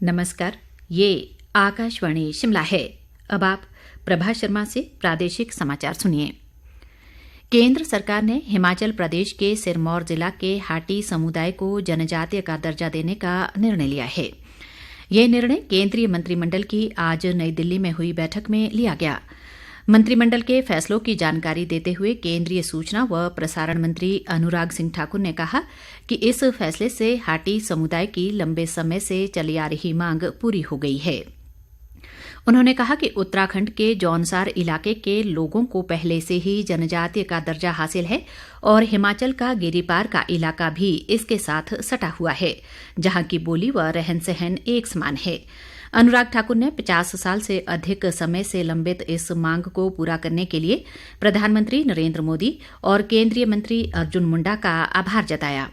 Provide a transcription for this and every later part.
नमस्कार, ये आकाशवाणी शिमला है। अब आप प्रभा शर्मा से प्रादेशिक समाचार सुनिए। केंद्र सरकार ने हिमाचल प्रदेश के सिरमौर जिला के हाटी समुदाय को जनजातीय का दर्जा देने का निर्णय लिया है। ये निर्णय केंद्रीय मंत्रिमंडल की आज नई दिल्ली में हुई बैठक में लिया गया। मंत्रिमंडल के फैसलों की जानकारी देते हुए केंद्रीय सूचना व प्रसारण मंत्री अनुराग सिंह ठाकुर ने कहा कि इस फैसले से हाटी समुदाय की लंबे समय से चली आ रही मांग पूरी हो गई है। उन्होंने कहा कि उत्तराखंड के जौनसार इलाके के लोगों को पहले से ही जनजातीय का दर्जा हासिल है और हिमाचल का गिरिपार का इलाका भी इसके साथ सटा हुआ है, जहां की बोली व रहन सहन एक समान है। अनुराग ठाकुर ने 50 साल से अधिक समय से लंबित इस मांग को पूरा करने के लिए प्रधानमंत्री नरेंद्र मोदी और केंद्रीय मंत्री अर्जुन मुंडा का आभार जताया।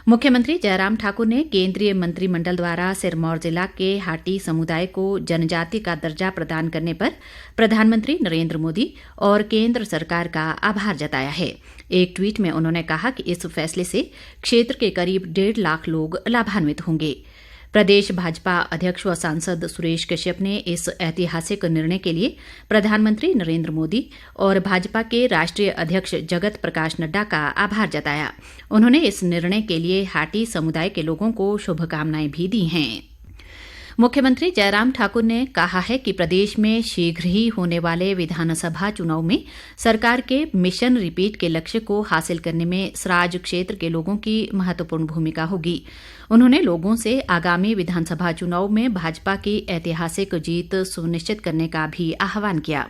मुख्यमंत्री जयराम ठाकुर ने केंद्रीय मंत्रिमंडल द्वारा सिरमौर जिला के हाटी समुदाय को जनजाति का दर्जा प्रदान करने पर प्रधानमंत्री नरेंद्र मोदी और केंद्र सरकार का आभार जताया है। एक ट्वीट में उन्होंने कहा कि इस फैसले से क्षेत्र के करीब 1.5 लाख लोग लाभान्वित होंगे। प्रदेश भाजपा अध्यक्ष व सांसद सुरेश कश्यप ने इस ऐतिहासिक निर्णय के लिए प्रधानमंत्री नरेंद्र मोदी और भाजपा के राष्ट्रीय अध्यक्ष जगत प्रकाश नड्डा का आभार जताया। उन्होंने इस निर्णय के लिए हाटी समुदाय के लोगों को शुभकामनाएं भी दी हैं। मुख्यमंत्री जयराम ठाकुर ने कहा है कि प्रदेश में शीघ्र ही होने वाले विधानसभा चुनाव में सरकार के मिशन रिपीट के लक्ष्य को हासिल करने में सराज क्षेत्र के लोगों की महत्वपूर्ण भूमिका होगी। उन्होंने लोगों से आगामी विधानसभा चुनाव में भाजपा की ऐतिहासिक जीत सुनिश्चित करने का भी आह्वान किया।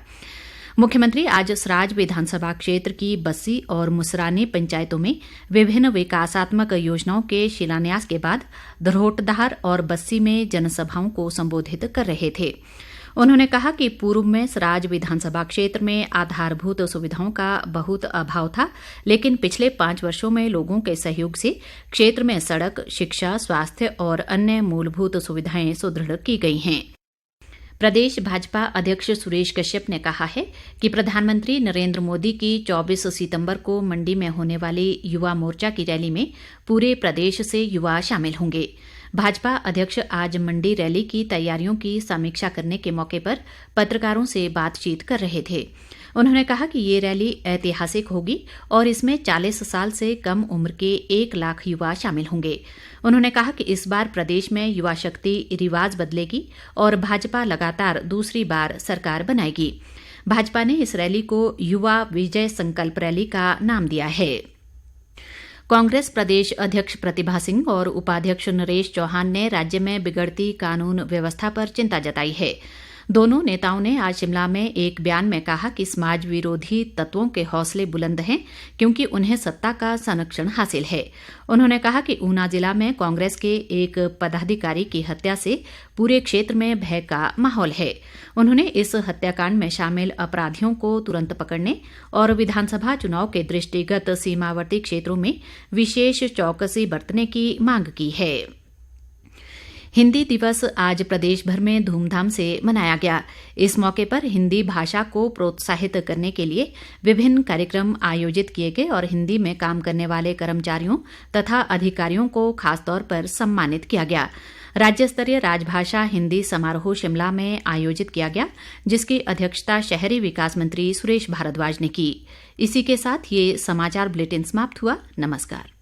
मुख्यमंत्री आज सराज विधानसभा क्षेत्र की बस्सी और मुसरानी पंचायतों में विभिन्न विकासात्मक योजनाओं के शिलान्यास के बाद धरोटधार और बस्सी में जनसभाओं को संबोधित कर रहे थे। उन्होंने कहा कि पूर्व में सराज विधानसभा क्षेत्र में आधारभूत सुविधाओं का बहुत अभाव था, लेकिन पिछले 5 वर्षों में लोगों के सहयोग से क्षेत्र में सड़क, शिक्षा, स्वास्थ्य और अन्य मूलभूत सुविधाएं सुदृढ़ की गई हैं। प्रदेश भाजपा अध्यक्ष सुरेश कश्यप ने कहा है कि प्रधानमंत्री नरेंद्र मोदी की 24 सितंबर को मंडी में होने वाली युवा मोर्चा की रैली में पूरे प्रदेश से युवा शामिल होंगे। भाजपा अध्यक्ष आज मंडी रैली की तैयारियों की समीक्षा करने के मौके पर पत्रकारों से बातचीत कर रहे थे। उन्होंने कहा कि ये रैली ऐतिहासिक होगी और इसमें 40 साल से कम उम्र के 1 लाख युवा शामिल होंगे। उन्होंने कहा कि इस बार प्रदेश में युवा शक्ति रिवाज बदलेगी और भाजपा लगातार दूसरी बार सरकार बनाएगी। भाजपा ने इस रैली को युवा विजय संकल्प रैली का नाम दिया है। कांग्रेस प्रदेश अध्यक्ष प्रतिभा सिंह और उपाध्यक्ष नरेश चौहान ने राज्य में बिगड़ती कानून व्यवस्था पर चिंता जताई है। दोनों नेताओं ने आज शिमला में एक बयान में कहा कि समाज विरोधी तत्वों के हौसले बुलंद हैं क्योंकि उन्हें सत्ता का संरक्षण हासिल है। उन्होंने कहा कि ऊना जिला में कांग्रेस के एक पदाधिकारी की हत्या से पूरे क्षेत्र में भय का माहौल है। उन्होंने इस हत्याकांड में शामिल अपराधियों को तुरंत पकड़ने और विधानसभा चुनाव के दृष्टिगत सीमावर्ती क्षेत्रों में विशेष चौकसी बरतने की मांग की है। हिंदी दिवस आज प्रदेश भर में धूमधाम से मनाया गया। इस मौके पर हिंदी भाषा को प्रोत्साहित करने के लिए विभिन्न कार्यक्रम आयोजित किए गए और हिंदी में काम करने वाले कर्मचारियों तथा अधिकारियों को खासतौर पर सम्मानित किया गया। राज्य स्तरीय राजभाषा हिंदी समारोह शिमला में आयोजित किया गया, जिसकी अध्यक्षता शहरी विकास मंत्री सुरेश भारद्वाज ने की। इसी के साथ ये समाचार बुलेटिन समाप्त हुआ। नमस्कार।